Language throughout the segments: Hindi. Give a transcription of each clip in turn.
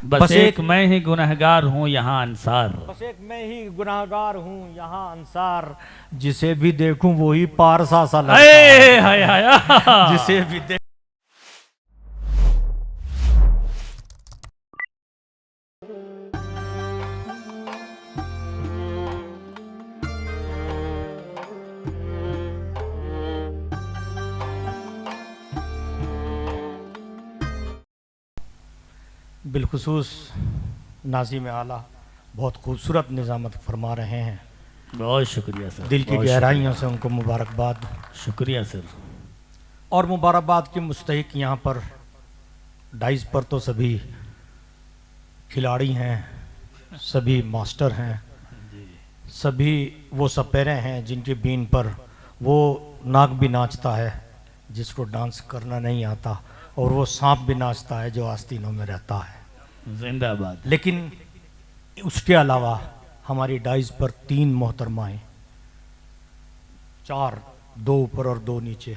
बस एक मैं ही गुनहगार हूँ यहाँ अंसार। बस एक मैं ही गुनाहगार हूँ यहाँ अंसार, जिसे भी देखूं वो ही पारसा सा लगता है। हाय हाय जिसे भी देख बिलखुसूस नाज़िम आला बहुत खूबसूरत निज़ामत फरमा रहे हैं। बहुत शुक्रिया सर, दिल की गहराइयों से उनको मुबारकबाद। शुक्रिया सर। और मुबारकबाद के मुस्तहिक यहाँ पर डाइस पर तो सभी खिलाड़ी हैं, सभी मास्टर हैं, सभी वो सपेरे हैं जिनकी बीन पर वो नाग भी नाचता है जिसको डांस करना नहीं आता, और वो सांप भी नाचता है जो आस्तीनों में रहता है। जिंदाबाद। लेकिन उसके अलावा हमारी डाइस पर 3 मोहतरमाएँ, 4, 2 ऊपर और 2 नीचे।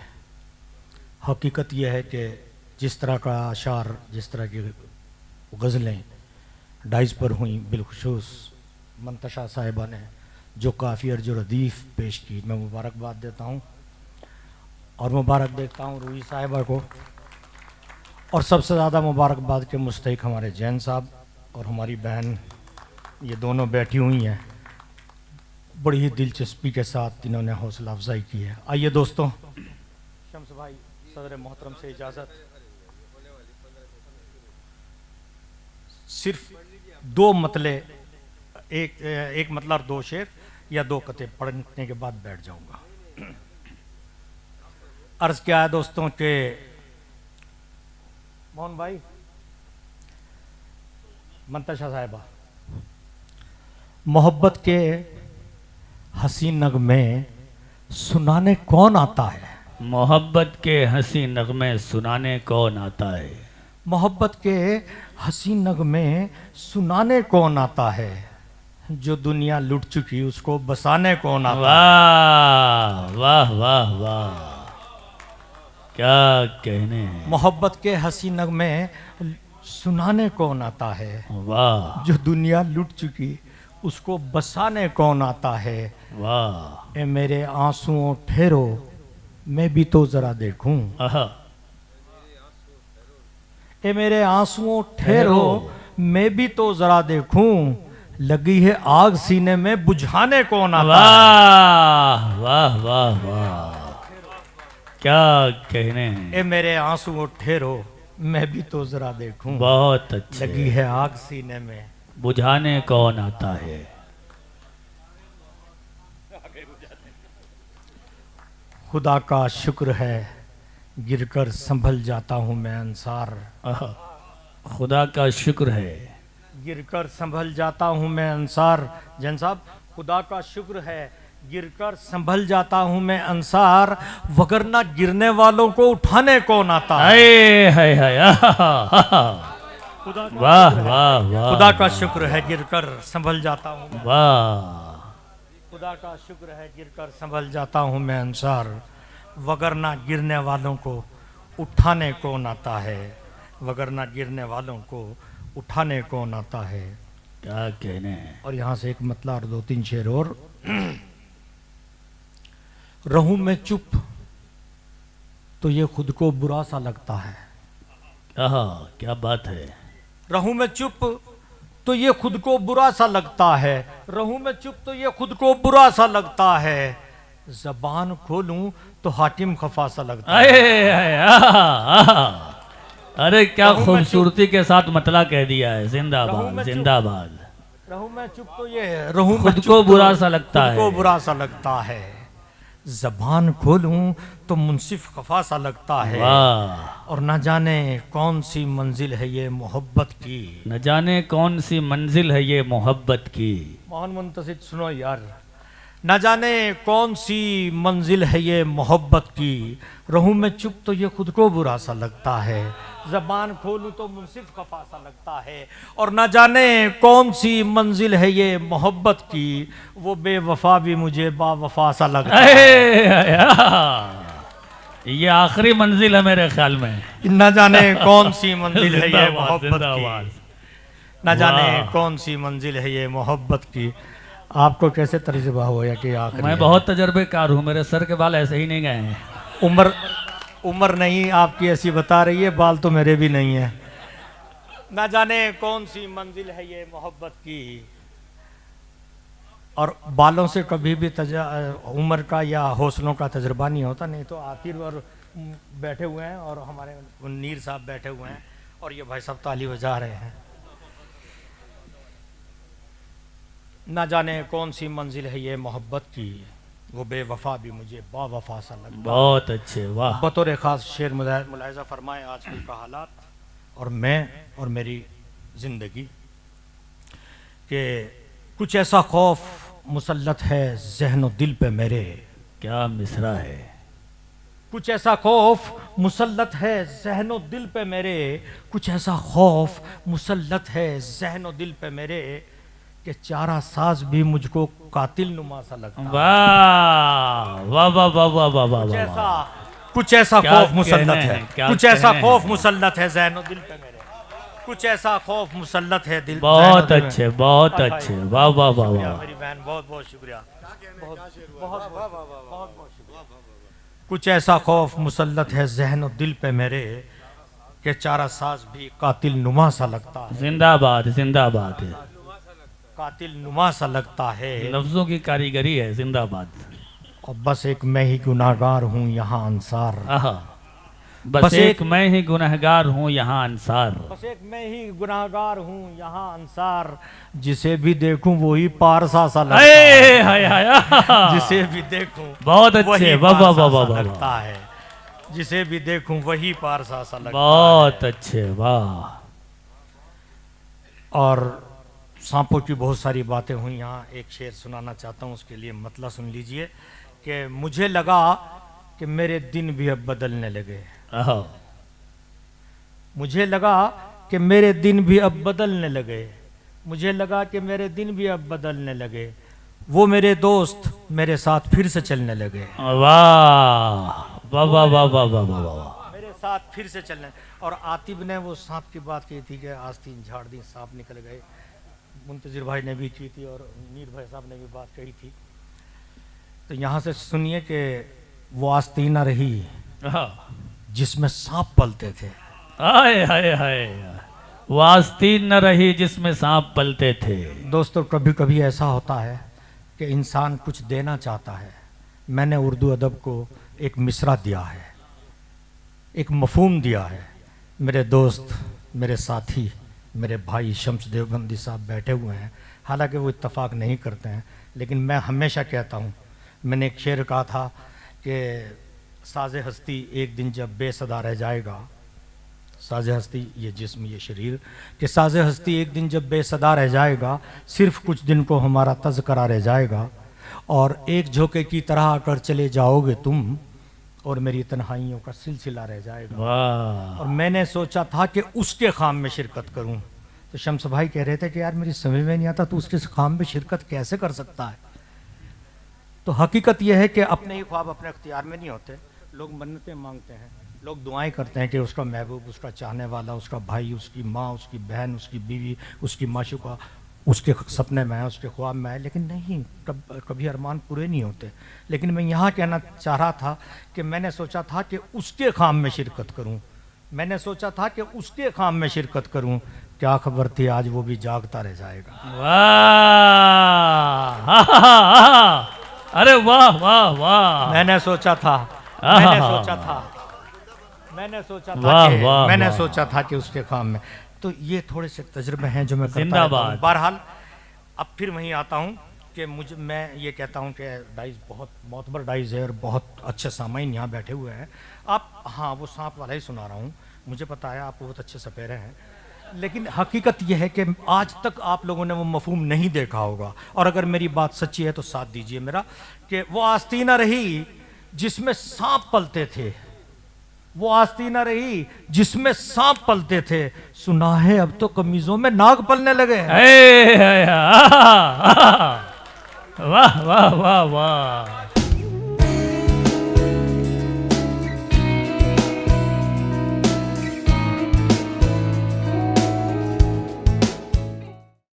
हकीकत यह है कि जिस तरह का अशार, जिस तरह की गज़लें डाइस पर हुई, बिलखुसूस मंतशा साहिबा ने जो काफ़ी अर्ज रदीफ़ पेश की, मैं मुबारकबाद देता हूँ और मुबारक देता हूँ रूही साहिबा को। और सबसे ज़्यादा मुबारकबाद के मुस्तहिक हमारे जैन साहब और हमारी बहन, ये दोनों बैठी हुई हैं, बड़ी ही दिलचस्पी के साथ इन्होंने हौसला अफजाई की है। आइए दोस्तों, शम्स भाई सदर मोहतरम से इजाज़त। सिर्फ 2 मतले, एक मतला और 2 शेर या 2 कते पढ़ने के बाद बैठ जाऊंगा। अर्ज़ क्या है दोस्तों के मोहन भाई, मंतशा साहिबा, मोहब्बत के हसीन नगमे सुनाने कौन आता है? मोहब्बत के हंसी नगमे सुनाने कौन आता है? मोहब्बत के हसीन नगमे है कौन आता है? जो दुनिया लुट चुकी उसको बसाने कौन आता है? वाह वाह वाह वाह, क्या कहने हैं। मोहब्बत के हसीन नगमे सुनाने कौन आता है? वाह। जो दुनिया लुट चुकी उसको बसाने कौन आता है? वाह। ए मेरे आंसुओं ठहरो मैं भी तो जरा देखूं। ए मेरे आंसुओं ठहरो मैं भी तो जरा देखूं, लगी है आग सीने में बुझाने कौन आता है? वाह वाह वाह वाह, क्या कहने हैं। ए मेरे आंसुओं ठहरो मैं भी तो जरा देखूं, बहुत अच्छे। लगी है आग सीने में बुझाने कौन आता है? खुदा का शुक्र है गिरकर संभल जाता हूँ मैं अंसार। खुदा का शुक्र है गिरकर संभल जाता हूँ मैं अंसार। जैन साहब, खुदा का शुक्र है गिरकर संभल जाता हूँ मैं अंसार, वगरना गिरने वालों को उठाने कौन आता है? हाय हाय वाह वाह वाह, खुदा का शुक्र है गिरकर संभल जाता हूँ। वाह। खुदा का शुक्र है गिरकर संभल जाता हूँ मैं अंसार, वगरना गिरने वालों को उठाने कौन आता है? वगरना गिरने वालों को उठाने कौन आता है? क्या कहने हैं। और यहाँ से एक मतला और 2-3 शेर और। रहूं मैं चुप तो ये खुद को बुरा सा लगता है। क्या बात है। रहूं मैं चुप तो ये खुद को बुरा सा लगता है। रहूं मैं चुप तो ये खुद को बुरा सा लगता है, जबान खोलूं तो हाकिम खफा सा लगता है। अरे क्या खूबसूरती के साथ मतला कह दिया है। जिंदाबाद जिंदाबाद। रहूं मैं चुप तो ये रहूं खुद को बुरा सा लगता है, खुद को बुरा सा लगता है, जबान खोलूं तो मुंसिफ खफा सा लगता है। और न जाने कौन सी मंजिल है ये मोहब्बत की। न जाने कौन सी मंजिल है ये मोहब्बत की। मोहन मुंतसिर सुनो यार। न जाने कौन सी मंजिल है ये मोहब्बत की, रहूं मैं चुप तो ये खुद को बुरा सा लगता है, जबान खोलूं तो मुंसिफ खफा सा लगता है। और न जाने कौन सी मंजिल है ये मोहब्बत की, वो बेवफा भी मुझे बावफा सा लगता है। ये आखिरी मंजिल है मेरे ख्याल में। न जाने कौन सी मंजिल है ये मोहब्बत की, ना जाने वाह। कौन सी मंजिल है ये मोहब्बत की। आपको कैसे तजुर्बा हुआ कि आखिर मैं बहुत तजर्बेकार हूँ, मेरे सर के बाल ऐसे ही नहीं गए हैं। उम्र नहीं आपकी ऐसी बता रही है, बाल तो मेरे भी नहीं है। ना जाने कौन सी मंजिल है ये मोहब्बत की। और बालों से कभी भी उम्र का या हौसलों का तजुर्बा नहीं होता। नहीं तो आखिर और बैठे हुए हैं और हमारे नीर साहब बैठे हुए हैं और ये भाई साहब ताली बजा रहे हैं। ना जाने कौन सी मंजिल है ये मोहब्बत की, वो बेवफा भी मुझे बावफा सा लगता। बहुत अच्छे, वाह। बतौर खास शेर मुलाहिजा फरमाए आजकल का हालात और मैं और मेरी जिंदगी के कुछ ऐसा खौफ मुसल्लत है ज़हन दिल पे मेरे। क्या मिसरा है। कुछ ऐसा खौफ मुसल्लत है ज़हन दिल पे मेरे, कुछ ऐसा खौफ मुसल्लत है ज़हन दिल पे मेरे कि चारा साज भी मुझको कातिल नुमा सा लगता। वाह वाह वाह वाह वाह वाह वाह वाह। कुछ ऐसा क्या खौफ मुसल्लत कहने है, हैं, क्या कुछ ऐसा कहने खौफ हैं। मुसल्लत है ज़हन दिल पे मेरे, कुछ ऐसा खौफ मुसल्लत है दिल। बहुत ज़हन दिल में। अच्छे, बहुत अच्छे, वाह वाह वाह शुक्रिया वाह। मेरी बहन, बहुत बहुत शुक्रिया। बहुत शुक्रिया। कुछ ऐसा खौफ मुसल्लत है ज़हन दिल पे मेरे कि चारा साज भी कातिल नुमा सा लगता है। जिंदाबाद जिंदाबाद। कातिल नुमा सा लगता है। लफ्जों की कारीगरी है, जिंदाबाद। और बस एक मैं ही गुनाहगार हूँ यहाँ अंसार। आहा, बस एक मैं ही गुनहगार हूँ यहाँ अंसार। बस एक मैं ही गुनाहगार हूँ यहाँ अंसार, जिसे भी देखूं वही पारसा सा लगता है। हाय हाय हाय। जिसे भी देखूं बहुत अच्छे, वही वाह वाह पारसा वाह वाह सा वाह लगता है। जिसे भी देखूं वही पारसा सा लगता बहुत है। अच्छे, वाह। और सांपों की बहुत सारी बातें हुई। यहाँ एक शेर सुनाना चाहता हूँ, उसके लिए मतलब सुन लीजिए कि मुझे लगा कि मेरे दिन भी अब बदलने लगे। आहा, मुझे लगा कि मेरे दिन भी अब बदलने लगे। मुझे लगा कि मेरे दिन भी अब बदलने लगे। वो मेरे दोस्त मेरे साथ फिर से चलने लगे। वाह वाह वाह वाह वाह वाह वाह वाह। मेरे साथ फिर से चलने। और आतिब ने वो सांप की बात की थी कि आस्तीन झाड़ दी सांप निकल गए। मुंतजिर भाई ने भी की थी और नीर भाई साहब ने भी बात कही थी। तो यहाँ से सुनिए कि वो आस्तीना रही आहा, जिसमें सांप पलते थे। हाय हाय हाय। वो आस्तीन न रही जिसमें सांप पलते थे। दोस्तों कभी कभी ऐसा होता है कि इंसान कुछ देना चाहता है। मैंने उर्दू अदब को एक मिसरा दिया है, एक मफहूम दिया है। मेरे दोस्त, मेरे साथी, मेरे भाई शम्स देवबंदी साहब बैठे हुए हैं। हालांकि वो इत्तफाक नहीं करते हैं, लेकिन मैं हमेशा कहता हूँ। मैंने एक शेर कहा था कि साज़े हस्ती एक दिन जब बेसदा रह जाएगा, साज़े हस्ती ये जिस्म ये शरीर, कि साज़े हस्ती एक दिन जब बेसदा रह जाएगा, सिर्फ कुछ दिन को हमारा तज़करा रह जाएगा और एक झोंके की तरह आकर चले जाओगे तुम और मेरी तन्हाइयों का सिलसिला रह जाएगा। वाह। और मैंने सोचा था कि उसके खाम में शिरकत करूं। तो शम्स भाई कह रहे थे कि यार मेरी समझ में नहीं आता तो उसके खाम में शिरकत कैसे कर सकता है। तो हकीकत यह है कि अपने ही ख्वाब अपने अख्तियार में नहीं होते। लोग मन्नतें मांगते हैं, लोग दुआएं करते हैं कि उसका महबूब, उसका चाहने वाला, उसका भाई, उसकी माँ, उसकी बहन, उसकी बीवी, उसकी माशूका उसके सपने में है, उसके ख्वाब में है। लेकिन नहीं, कभी अरमान पूरे नहीं होते। लेकिन मैं यहाँ कहना चाह रहा था कि मैंने सोचा था कि उसके खाम में शिरकत करूँ। मैंने सोचा था कि उसके काम में शिरकत करूं। क्या खबर थी आज वो भी जागता रह जाएगा। वाह। अरे वाह वाह वाह। मैंने सोचा था वाह, वाह। सोचा था कि उसके काम में। तो ये थोड़े से तजुर्बे हैं जो मैं करता रहता जिंदाबाद। हूं। बहरहाल अब फिर वहीं आता हूँ कि मैं ये कहता हूँ कि डाइस बहुत मोतबर डाइस है और बहुत अच्छे सामाइन यहाँ बैठे हुए हैं। आप, हाँ, वो सांप वाला ही सुना रहा हूँ, मुझे पता है आप बहुत अच्छे सपेरे हैं। लेकिन हकीकत यह है कि आज तक आप लोगों ने वो मफहूम नहीं देखा होगा। और अगर मेरी बात सच्ची है तो साथ दीजिए मेरा, कि वो आस्तीना रही जिसमें सांप पलते थे। वो आस्तीना रही जिसमें सांप पलते थे। सुना है अब तो कमीजों में नाग पलने लगे हैं। वाह वाह वाह वाह।